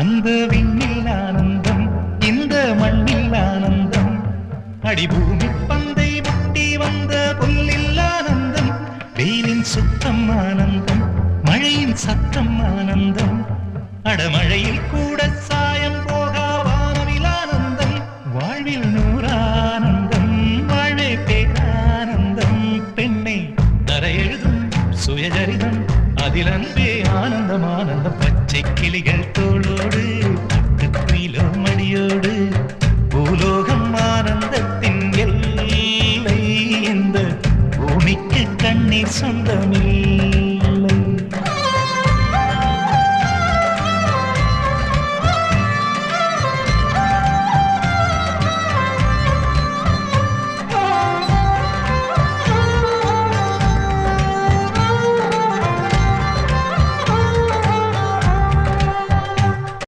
அந்த விண்ணில் ஆனந்தம் இந்த மண்ணில் ஆனந்தம் அடிபூமி பந்தை முட்டி வந்த புல்லில் ஆனந்தம் வெயிலின் சுத்தம் ஆனந்தம் மழையின் சத்தம் ஆனந்தம் அடமழையில் கூட சாயம் போகா வானவில் ஆனந்தம் வாழ்வில் நூறானந்தம் வாழ்வே பேரானந்தம் பெண்ணை தர எழுதும் சுயஜரிதம் அதில் அன்பே ஆனந்தம் ஆனந்தம் பச்சை கிளிகள்